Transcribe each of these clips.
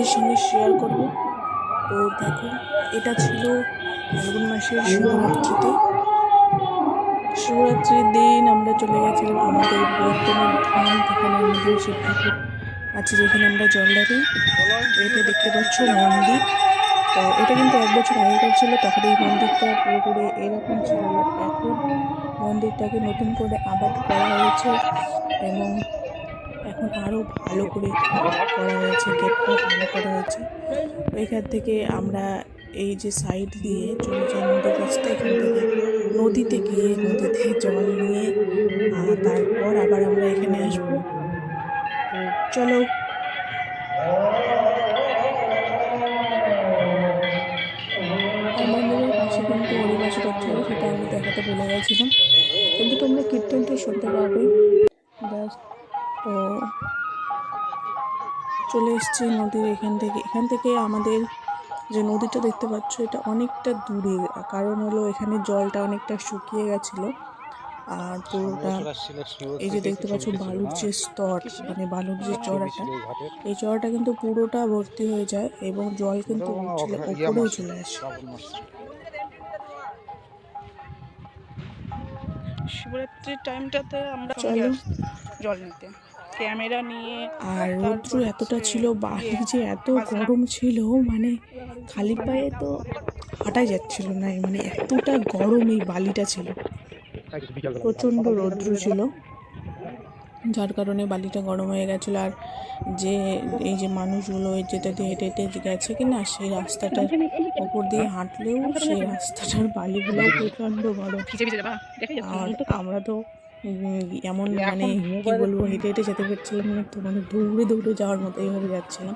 তোমাদের সঙ্গে শেয়ার করব। তো দেখো, এটা ছিল ফাল্গুন মাসের শিবরাত্রির দিন আমরা চলে গেছিলাম আমাদের বৈদ্যনাথ ধাম, যেখানে আমাদের শিব ঠাকুর আছে, যেখানে আমরা জল ঢালি। এটা দেখতে পাচ্ছ মন্দির। তো এটা কিন্তু 1 বছর আগেকার ছিল, তখন এই মন্দিরটা পুরোপুরি এরকম ছিল। এখন মন্দিরটাকে নতুন করে আবাদ করা হয়েছে এবং এখন আরও ভালো করে করা হয়েছে, গেটটা ভালো করা হয়েছে। এখান থেকে আমরা এই যে সাইড দিয়ে চলে যাই নদীর রাস্তা, এখান থেকে নদীতে গিয়ে নদীতে জল নিয়ে তারপর আবার আমরা এখানে আসবো। তো চলো। আর মন্দিরের পাশে কিন্তু হরিবাসর হচ্ছিল, সেটা আমি দেখাতে ভুলে গেছিলাম, কিন্তু তোমরা কীর্তনটা শুনতে পাবে। জাস্ট তো চলে এসছি নদীর এখান থেকে আমাদের যে নদীটা দেখতে পাচ্ছ, এটা অনেকটা দূরে। কারণ হলো এখানে জলটা অনেকটা শুকিয়ে গেছিলো। আর পুরোটা এই যে দেখতে পাচ্ছ বালুর যে স্তর, মানে বালুর যে চড়াটা, এই চড়াটা কিন্তু পুরোটা ভর্তি হয়ে যায় এবং জল কিন্তু উপরেও চলে আসে। শিবরাত্রির টাইমটাতে আমরা জল নিতে ক্যামেরা নিয়ে। আর রৌদ্র এতটা ছিল, বালি যে এত গরম ছিল, মানে খালি পায়ে তো হাঁটাই যাচ্ছিল না, মানে এতটা গরম এই বালিটা ছিল। প্রচণ্ড রৌদ্র ছিল, যার কারণে বালিটা গরম হয়ে গেছিলো। আর যে এই যে মানুষগুলো যেটা দিয়ে হেঁটে হেঁটে গেছে কিনা, সেই রাস্তাটার ওপর দিয়ে হাঁটলেও সেই রাস্তাটার বালিগুলোও প্রচণ্ড গরম। আর আমরা তো এমন মানে কি বলবো, হেঁটে হেঁটে যেতে পারছিলাম না, তো মানে দৌড়ে দৌড়ে যাওয়ার মতো এইভাবে যাচ্ছিলাম।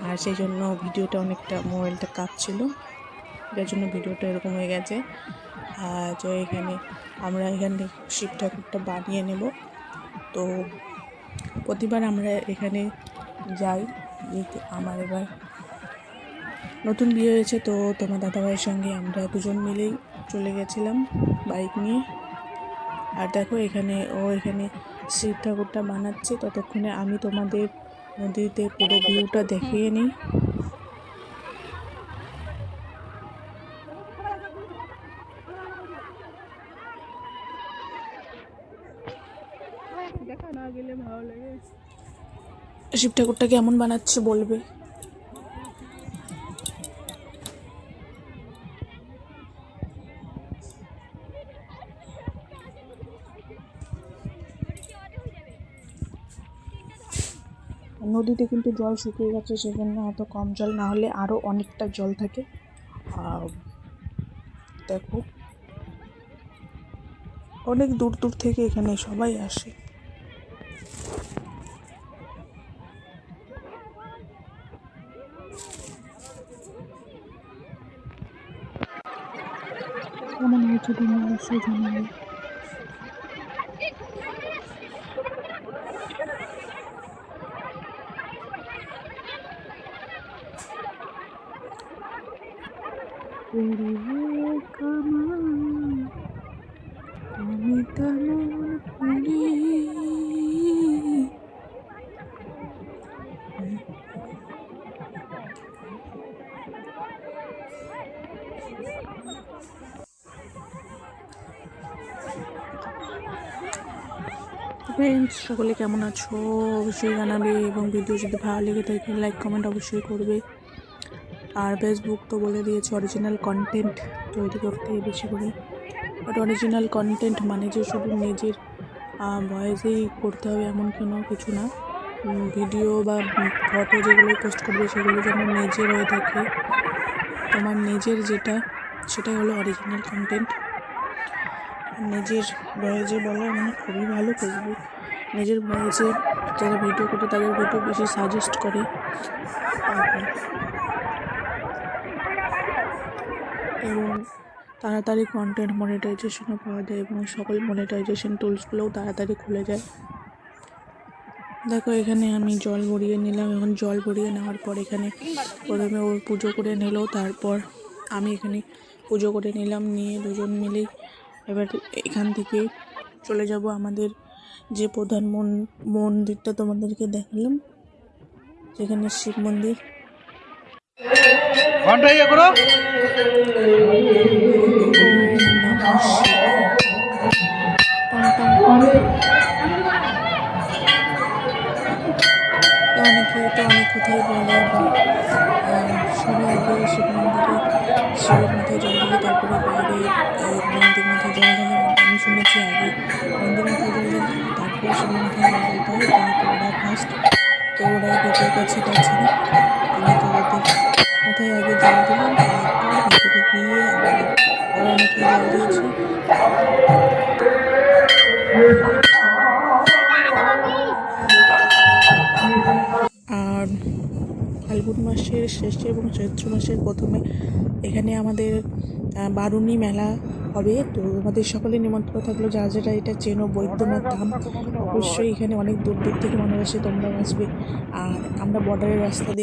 আর সেই জন্য ভিডিওটা অনেকটা, মোবাইলটা কাঁপছিল, যার জন্য ভিডিওটা এরকম হয়ে গেছে। তো আমরা এখানে শিব ঠাকুরটা বানিয়ে নেব। তো প্রতিবার আমরা এখানে যাই। আমার এবার নতুন বিয়ে হয়েছে, তো তোমার দাদাভাইয়ের সঙ্গে আমরা দুজন মিলেই চলে গেছিলাম বাইক নিয়ে। আর দেখো এখানে শিব ঠাকুরটা বানাচ্ছে, ততক্ষণে আমি তোমাদের নদীতে পুরো ভিউটা দেখিয়ে নিই। দেখা না গেলে ভালো লাগে। শিব ঠাকুরটা কেমন বানাচ্ছে বলবে। নদীতে কিন্তু জল শুকিয়ে গেছে, সেজন্য এত কম জল, না হলে আরও অনেকটা জল থাকে। দেখো অনেক দূর দূর থেকে এখানে সবাই আসে। কেমন হয়েছে তুমি অবশ্যই জানাবে। আমি তেমন করি ফ্রেন্ডস, সকলে কেমন আছো অবশ্যই জানাবে, এবং ভিডিও যদি ভালো লেগে থাকে লাইক কমেন্ট অবশ্যই করবে। আর ফেসবুক তো বলে দিয়েছে অরিজিনাল কন্টেন্ট তৈরি করতে বেশি করে, বাট অরিজিনাল কন্টেন্ট মানে যে শুধু নিজের ভয়েসেই করতে হবে এমন কোনো কিছু না। ভিডিও বা ফটো যেগুলো পোস্ট করবে সেগুলো যেন নিজের হয়ে থাকে, তোমার নিজের যেটা, সেটাই হলো অরিজিনাল কন্টেন্ট। নিজের ভয়েসে বলা মানে খুবই ভালো। ফেসবুক নিজের ভয়েসে যারা ভিডিও করে তাদের ভিডিও বেশি সাজেস্ট করে, এবং তাড়াতাড়ি কন্টেন্ট মনিটাইজেশনও পাওয়া যায়, এবং সকল মনিটাইজেশন টুলসগুলোও তাড়াতাড়ি খুলে যায়। দেখো এখানে আমি জল ভরিয়ে নিলাম। এখন জল ভরিয়ে নেওয়ার পর এখানে প্রথমে ওর পুজো করে নিল, তারপর আমি এখানে পুজো করে নিলাম, নিয়ে দুজন মিলেই এবার এখান থেকে চলে যাব আমাদের যে প্রধান মন্দিরটা তোমাদেরকে দেখালাম, যেখানে শিব মন্দির, ঘন্টা ইয়ে করো। ওম নমঃ শিবায়। টং টং টং। তো অনেকে তো অনেক কথাই বলে, বাট সবাই আগে শিব মন্দিরে শিবের মাথায় জল ঢেলে তারপরে বাইরে নন্দীর মাথায় জল ঢালে। বাট আমি শুনেছি আগে নন্দীর মাথায় জল ঢালতে হবে, তারপরে শিবের মাথায় জল ঢালতে হয়, যেহেতু ওরা ফার্স্ট, তো ওরা গেটের কাছে গেছে। আমি তো ওদের মাথায় আগে জল দিলাম, তারপর ভেতরে গিয়ে আমাদের বাবার মাথায় জল দিয়েছি। আর ফাল্গুন মাসের শেষে এবং চৈত্র মাসের প্রথমে এখানে আমাদের বারুণী মেলা হবে। তো আমাদের সকলের নিমন্ত্রণ থাকলো, যারা যারা এটা চেনো বৈদ্যনাথ ধাম, অবশ্যই এখানে অনেক দূর দূর থেকে মানুষ আসে, তোমরাও আসবে। আর আমরা বর্ডারের রাস্তা দিয়ে